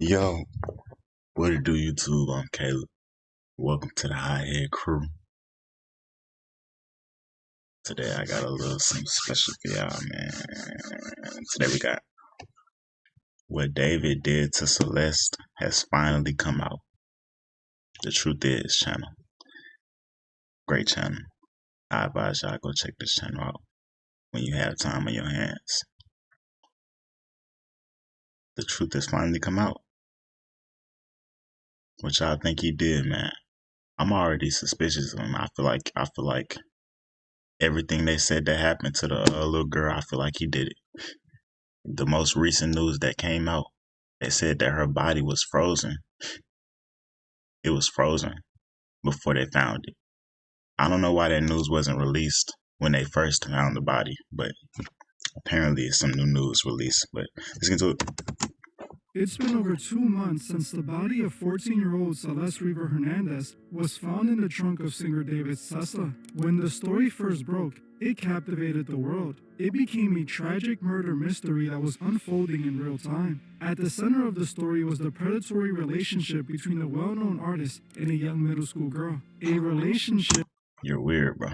Yo, what it do, YouTube? I'm Caleb. Welcome to the High Head Crew. Today I got a little something special for y'all, man. Today we got what David did to Celeste has finally come out. The Truth Is channel. Great channel. I advise y'all go check this channel out when you have time on your hands. The truth has finally come out. What y'all think he did, man? I'm already suspicious of him. I feel like everything they said that happened to the little girl, I feel like he did it. The most recent news that came out, they said that her body was frozen. It was frozen before they found it. I don't know why that news wasn't released when they first found the body, but apparently it's some new news released. But let's get to it. It's been over 2 months since the body of 14-year-old Celeste River Hernandez was found in the trunk of singer David's Tesla. When the story first broke, it captivated the world. It became a tragic murder mystery that was unfolding in real time. At the center of the story was the predatory relationship between a well-known artist and a young middle school girl. A relationship You're weird, bro.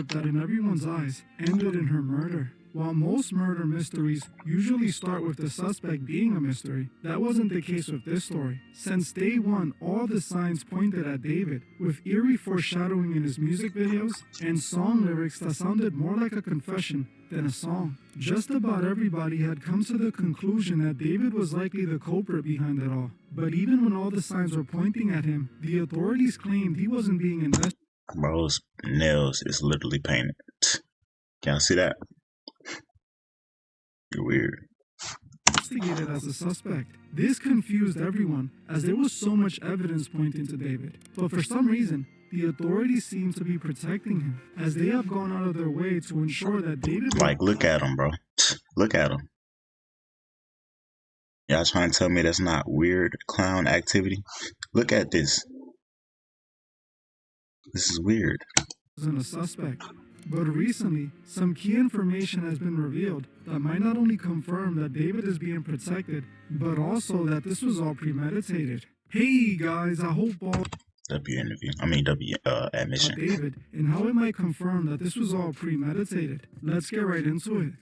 that in everyone's eyes ended in her murder. While most murder mysteries usually start with the suspect being a mystery, that wasn't the case with this story. Since day one, all the signs pointed at David, with eerie foreshadowing in his music videos and song lyrics that sounded more like a confession than a song. Just about everybody had come to the conclusion that David was likely the culprit behind it all. But even when all the signs were pointing at him, the authorities claimed he wasn't being investigated. Bro's nails is literally painted. Can y'all see that? You're weird. As a suspect. This confused everyone, as there was so much evidence pointing to David. But for some reason, the authorities seem to be protecting him, as they have gone out of their way to ensure that David... Like, look at him, bro. Look at him. Y'all trying to tell me that's not weird clown activity? Look at this. This is weird. ...wasn't a suspect. But recently, some key information has been revealed that might not only confirm that David is being protected, but also that this was all premeditated. Hey guys, I hope all... admission. David, and how it might confirm that this was all premeditated. Let's get right into it.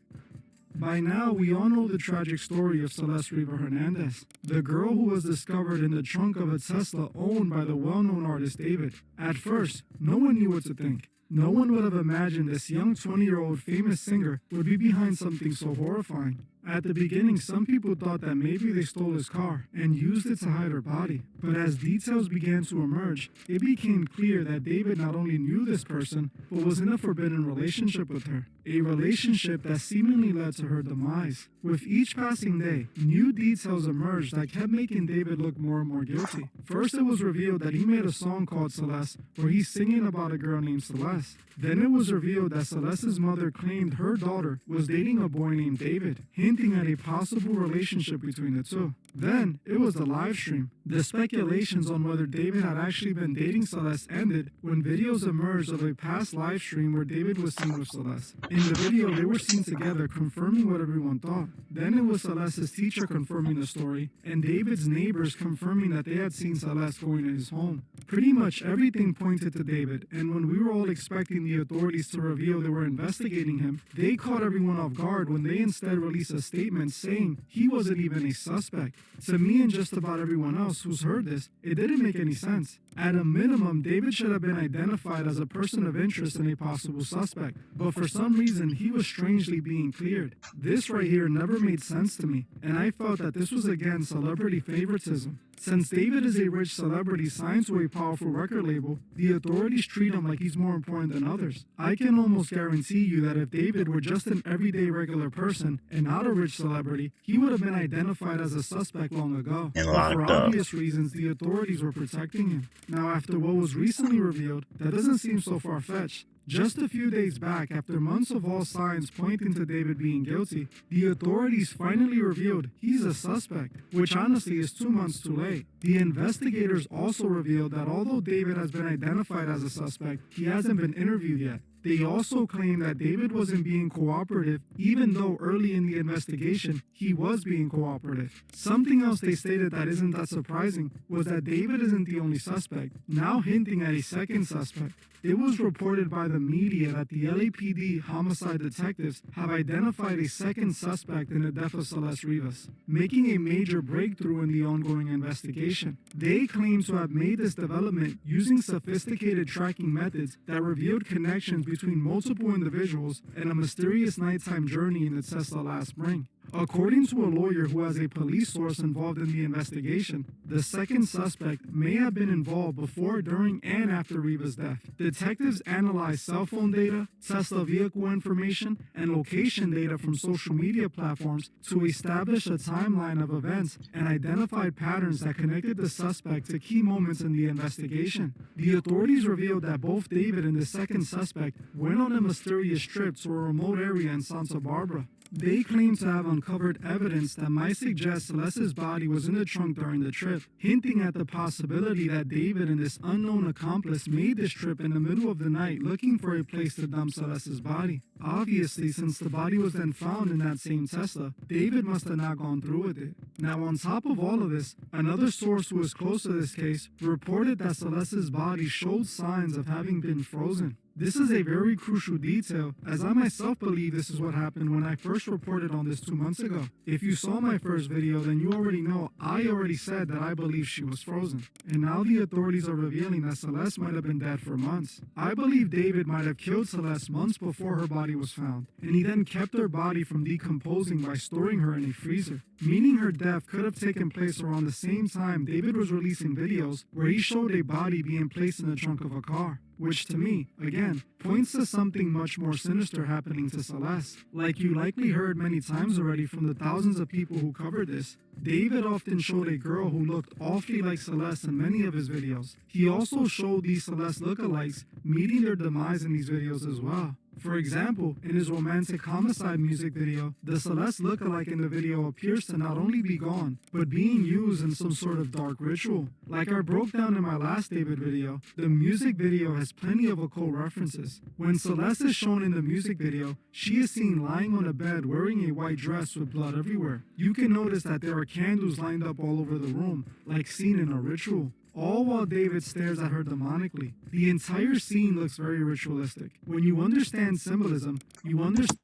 By now, we all know the tragic story of Celeste River Hernandez, the girl who was discovered in the trunk of a Tesla owned by the well-known artist David. At first, no one knew what to think. No one would have imagined this young 20-year-old famous singer would be behind something so horrifying. At the beginning, some people thought that maybe they stole his car and used it to hide her body. But as details began to emerge, it became clear that David not only knew this person, but was in a forbidden relationship with her. A relationship that seemingly led to her demise. With each passing day, new details emerged that kept making David look more and more guilty. First, it was revealed that he made a song called Celeste, where he's singing about a girl named Celeste. Then it was revealed that Celeste's mother claimed her daughter was dating a boy named David, hinting at a possible relationship between the two. Then, it was the live stream. The speculations on whether David had actually been dating Celeste ended when videos emerged of a past live stream where David was seen with Celeste. In the video, they were seen together, confirming what everyone thought. Then it was Celeste's teacher confirming the story, and David's neighbors confirming that they had seen Celeste going to his home. Pretty much everything pointed to David, and when we were all expecting the authorities to reveal they were investigating him, they caught everyone off guard when they instead released a statement saying he wasn't even a suspect. To me and just about everyone else who's heard this, it didn't make any sense. At a minimum, David should have been identified as a person of interest and a possible suspect, but for some reason, he was strangely being cleared. This right here never made sense to me, and I felt that this was again celebrity favoritism. Since David is a rich celebrity signed to a powerful record label, the authorities treat him like he's more important than others. I can almost guarantee you that if David were just an everyday regular person and not a rich celebrity, he would have been identified as a suspect long ago. But for obvious reasons, the authorities were protecting him. Now, after what was recently revealed, that doesn't seem so far-fetched. Just a few days back, after months of all signs pointing to David being guilty, the authorities finally revealed he's a suspect, which honestly is 2 months too late. The investigators also revealed that although David has been identified as a suspect, he hasn't been interviewed yet. They also claim that David wasn't being cooperative, even though early in the investigation, he was being cooperative. Something else they stated that isn't that surprising was that David isn't the only suspect, now hinting at a second suspect. It was reported by the media that the LAPD homicide detectives have identified a second suspect in the death of Celeste Rivas, making a major breakthrough in the ongoing investigation. They claim to have made this development using sophisticated tracking methods that revealed connections between multiple individuals and a mysterious nighttime journey in the Tesla last spring. According to a lawyer who has a police source involved in the investigation, the second suspect may have been involved before, during, and after Rivas' death. Detectives analyzed cell phone data, Tesla vehicle information, and location data from social media platforms to establish a timeline of events and identified patterns that connected the suspect to key moments in the investigation. The authorities revealed that both David and the second suspect went on a mysterious trip to a remote area in Santa Barbara. They claim to have uncovered evidence that might suggest Celeste's body was in the trunk during the trip, hinting at the possibility that David and this unknown accomplice made this trip in the middle of the night looking for a place to dump Celeste's body. Obviously, since the body was then found in that same Tesla, David must have not gone through with it. Now, on top of all of this, another source who was close to this case reported that Celeste's body showed signs of having been frozen. This is a very crucial detail, as I myself believe this is what happened when I first reported on this 2 months ago. If you saw my first video, then you already know I already said that I believe she was frozen. And now the authorities are revealing that Celeste might have been dead for months. I believe David might have killed Celeste months before her body was found, and he then kept her body from decomposing by storing her in a freezer, meaning her death could have taken place around the same time David was releasing videos where he showed a body being placed in the trunk of a car. Which to me, again, points to something much more sinister happening to Celeste. Like you likely heard many times already from the thousands of people who covered this, David often showed a girl who looked awfully like Celeste in many of his videos. He also showed these Celeste lookalikes meeting their demise in these videos as well. For example, in his romantic homicide music video, the Celeste lookalike in the video appears to not only be gone, but being used in some sort of dark ritual. Like I broke down in my last David video, the music video has plenty of occult references. When Celeste is shown in the music video, she is seen lying on a bed wearing a white dress with blood everywhere. You can notice that there are candles lined up all over the room, like seen in a ritual. All while David stares at her demonically. The entire scene looks very ritualistic. When you understand symbolism, you understand.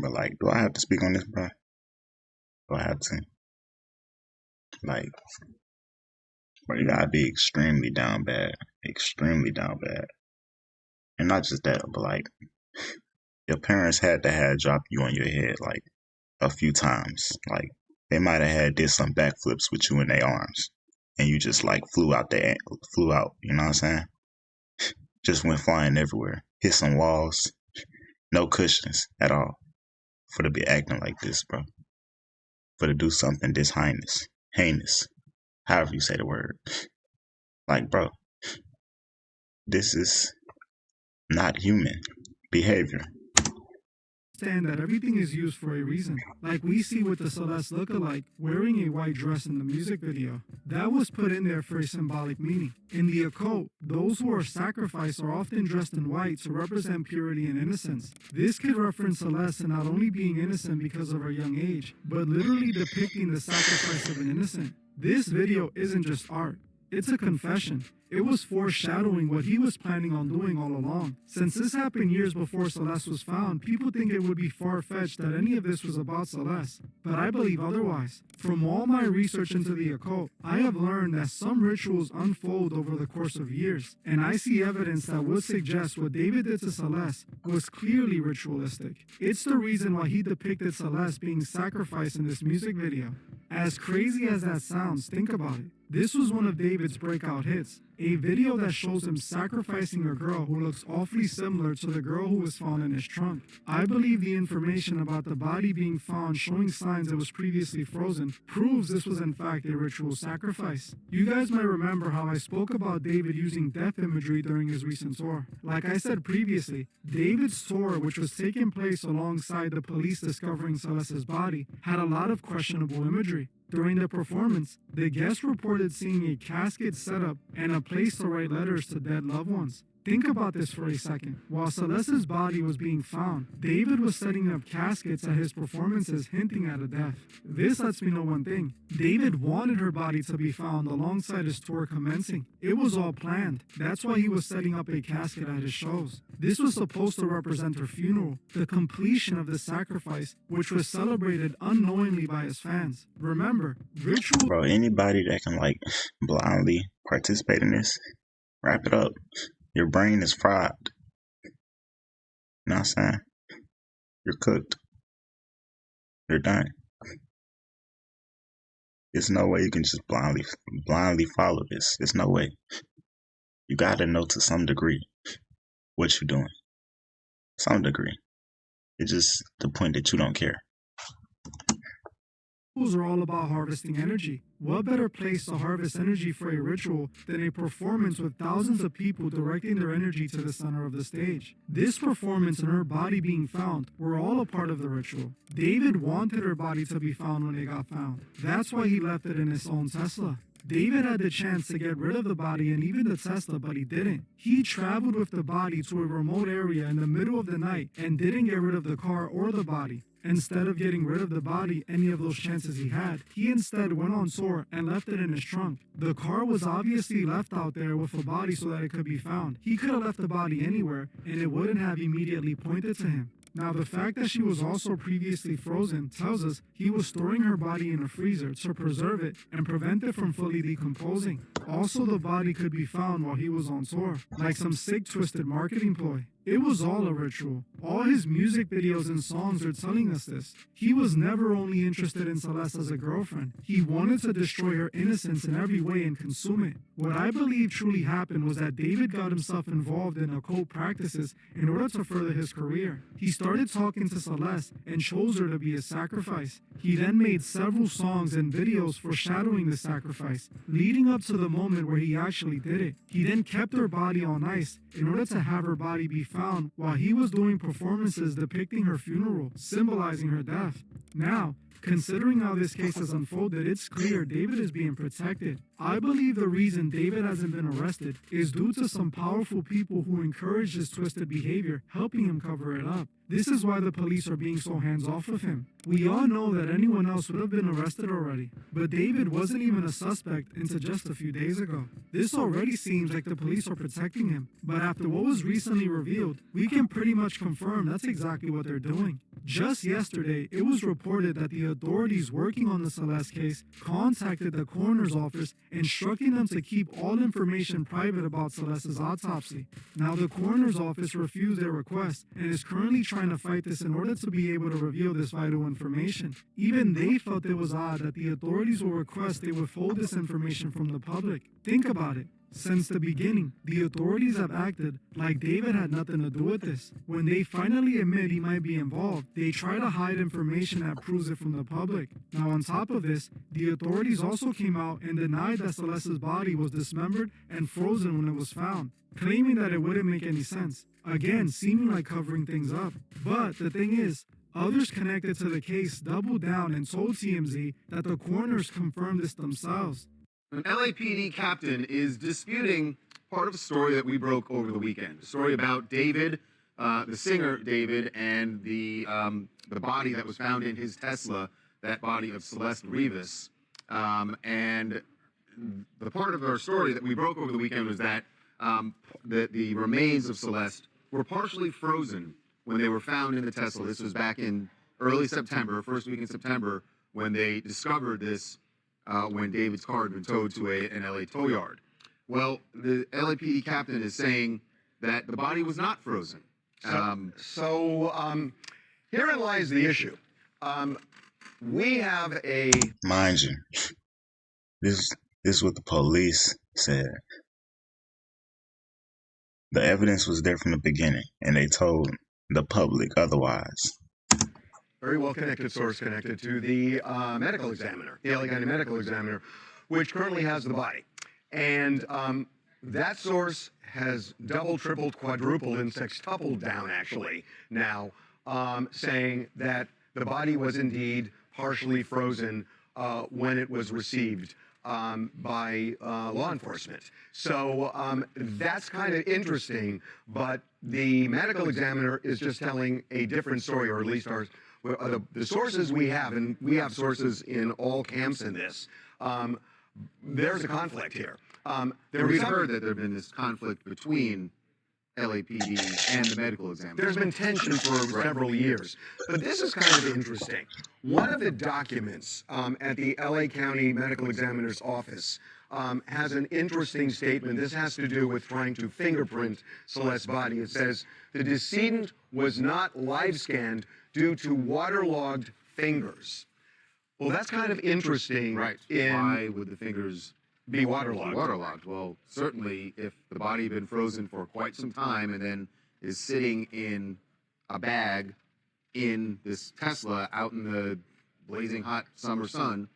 But like, do I have to speak on this, bro? Do I have to? Like, bro, you gotta be extremely down bad. Extremely down bad. And not just that, but like, your parents had to have dropped you on your head like a few times. Like, they might have did some backflips with you in their arms, and you just like flew out, you know what I'm saying? Just went flying everywhere, hit some walls, no cushions at all. For to be acting like this, bro. For to do something this heinous, however you say the word. Like, bro, this is not human behavior. That everything is used for a reason, like we see with the Celeste lookalike wearing a white dress in the music video. That was put in there for a symbolic meaning. In the occult, those who are sacrificed are often dressed in white to represent purity and innocence. This could reference Celeste in not only being innocent because of her young age, but literally depicting the sacrifice of an innocent. This video isn't just art. It's a confession. It was foreshadowing what he was planning on doing all along. Since this happened years before Celeste was found, people think it would be far-fetched that any of this was about Celeste. But I believe otherwise. From all my research into the occult, I have learned that some rituals unfold over the course of years, and I see evidence that would suggest what David did to Celeste was clearly ritualistic. It's the reason why he depicted Celeste being sacrificed in this music video. As crazy as that sounds, think about it. This was one of David's breakout hits, a video that shows him sacrificing a girl who looks awfully similar to the girl who was found in his trunk. I believe the information about the body being found showing signs it was previously frozen proves this was in fact a ritual sacrifice. You guys might remember how I spoke about David using death imagery during his recent tour. Like I said previously, David's tour, which was taking place alongside the police discovering Celeste's body, had a lot of questionable imagery. During the performance, the guests reported seeing a casket set up and a place to write letters to dead loved ones. Think about this for a second. While Celeste's body was being found, David was setting up caskets at his performances hinting at a death. This lets me know one thing. David wanted her body to be found alongside his tour commencing. It was all planned. That's why he was setting up a casket at his shows. This was supposed to represent her funeral, the completion of the sacrifice, which was celebrated unknowingly by his fans. Remember, ritual... Bro, anybody that can like blindly participate in this, wrap it up. Your brain is fried. You know what I'm saying? You're cooked. You're done. There's no way you can just blindly follow this. There's no way. You gotta know to some degree what you're doing. Some degree. It's just the point that you don't care. Rituals are all about harvesting energy. What better place to harvest energy for a ritual than a performance with thousands of people directing their energy to the center of the stage? This performance and her body being found were all a part of the ritual. David wanted her body to be found when it got found. That's why he left it in his own Tesla. David had the chance to get rid of the body and even the Tesla, but he didn't. He traveled with the body to a remote area in the middle of the night and didn't get rid of the car or the body. Instead of getting rid of the body, any of those chances he had, he instead went on tour and left it in his trunk. The car was obviously left out there with a body so that it could be found. He could have left the body anywhere and it wouldn't have immediately pointed to him. Now, the fact that she was also previously frozen tells us he was storing her body in a freezer to preserve it and prevent it from fully decomposing. Also, the body could be found while he was on tour, like some sick, twisted marketing ploy. It was all a ritual. All his music videos and songs are telling us this. He was never only interested in Celeste as a girlfriend. He wanted to destroy her innocence in every way and consume it. What I believe truly happened was that David got himself involved in occult practices in order to further his career. He started talking to Celeste and chose her to be his sacrifice. He then made several songs and videos foreshadowing the sacrifice, leading up to the moment where he actually did it. He then kept her body on ice in order to have her body be found while he was doing performances depicting her funeral, symbolizing her death. Now, considering how this case has unfolded, it's clear David is being protected. I believe the reason David hasn't been arrested is due to some powerful people who encouraged his twisted behavior, helping him cover it up. This is why the police are being so hands-off with him. We all know that anyone else would have been arrested already, but David wasn't even a suspect until just a few days ago. This already seems like the police are protecting him, but after what was recently revealed, we can pretty much confirm that's exactly what they're doing. Just yesterday, it was reported that the authorities working on the Celeste case contacted the coroner's office instructing them to keep all information private about Celeste's autopsy. Now, the coroner's office refused their request and is currently trying to fight this in order to be able to reveal this vital information. Even they felt it was odd that the authorities will request they withhold this information from the public. Think about it. Since the beginning, the authorities have acted like David had nothing to do with this. When they finally admit he might be involved, they try to hide information that proves it from the public. Now, on top of this, the authorities also came out and denied that Celeste's body was dismembered and frozen when it was found, claiming that it wouldn't make any sense. Again, seeming like covering things up. But the thing is, others connected to the case doubled down and told TMZ that the coroners confirmed this themselves. An LAPD captain is disputing part of a story that we broke over the weekend. A story about David, the singer David, and the body that was found in his Tesla, that body of Celeste Rivas. And the part of our story that we broke over the weekend was that the remains of Celeste were partially frozen when they were found in the Tesla. This was back in early September, first week in September, when they discovered this when David's car had been towed to an LA tow yard. Well, the LAPD captain is saying that the body was not frozen. Herein lies the issue. We have a... Mind you, this is what the police said. The evidence was there from the beginning, and they told the public otherwise. Very well connected source connected to the medical examiner, the LA County medical examiner, which currently has the body. And that source has doubled, tripled, quadrupled, and sextupled down actually now, saying that the body was indeed partially frozen when it was received by law enforcement. So that's kind of interesting, but the medical examiner is just telling a different story, or at least the sources we have, and we have sources in all camps in this. There's a conflict here. We've heard that there have been this conflict between LAPD and the medical examiner. There's been tension for several years. But this is kind of interesting. One of the documents at the LA County Medical Examiner's office has an interesting statement. This has to do with trying to fingerprint Celeste's body. It says, the decedent was not live scanned due to waterlogged fingers. Well, that's kind of interesting. Right. Why would the fingers be waterlogged? Waterlogged. Well, certainly if the body had been frozen for quite some time and then is sitting in a bag in this Tesla out in the blazing hot summer sun,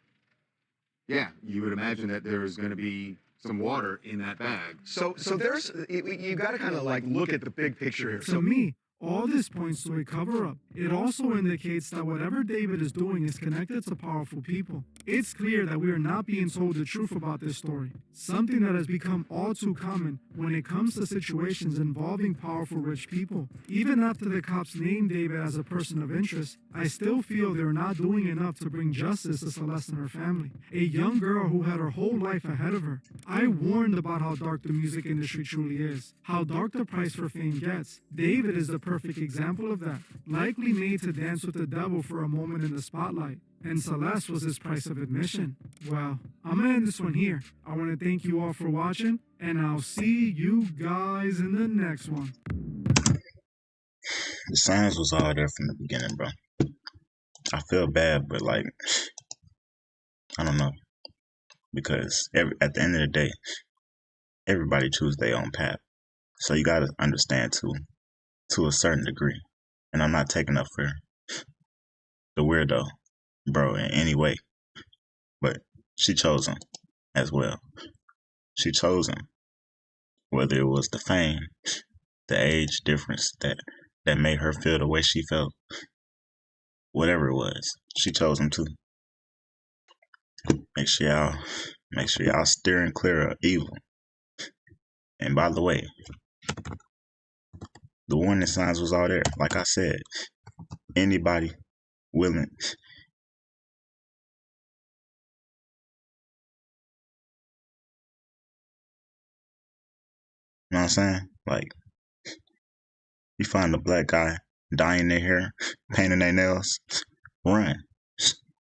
yeah, you would imagine that there's going to be some water in that bag. So there's, you got to kind of like look at the big picture here. To me, all this points to a cover-up. It also indicates that whatever David is doing is connected to powerful people. It's clear that we are not being told the truth about this story, something that has become all too common when it comes to situations involving powerful rich people. Even after the cops named David as a person of interest, I still feel they're not doing enough to bring justice to Celeste and her family, a young girl who had her whole life ahead of her. I warned about how dark the music industry truly is, how dark the price for fame gets. David is the perfect example of that, likely made to dance with the devil for a moment in the spotlight. And Celeste was his price of admission. Well, I'm gonna end this one here. I want to thank you all for watching, and I'll see you guys in the next one. The signs was all there from the beginning, bro. I feel bad, but like, I don't know. Because at the end of the day, everybody chooses their own path. So you gotta understand too, to a certain degree. And I'm not taking up for the weirdo, bro, in any way. But she chose him as well. She chose him. Whether it was the fame, the age difference that made her feel the way she felt, whatever it was, she chose him too. Make sure y'all steering clear of evil. And by the way, the warning signs was all there. Like I said, anybody willing. You know what I'm saying? Like, you find a black guy dyeing their hair, painting their nails, run.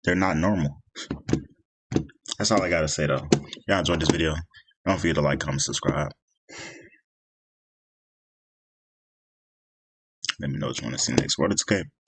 They're not normal. That's all I gotta say though. Y'all enjoyed this video. Don't forget to like, comment, subscribe. Let me know what you want to see next. What it's okay.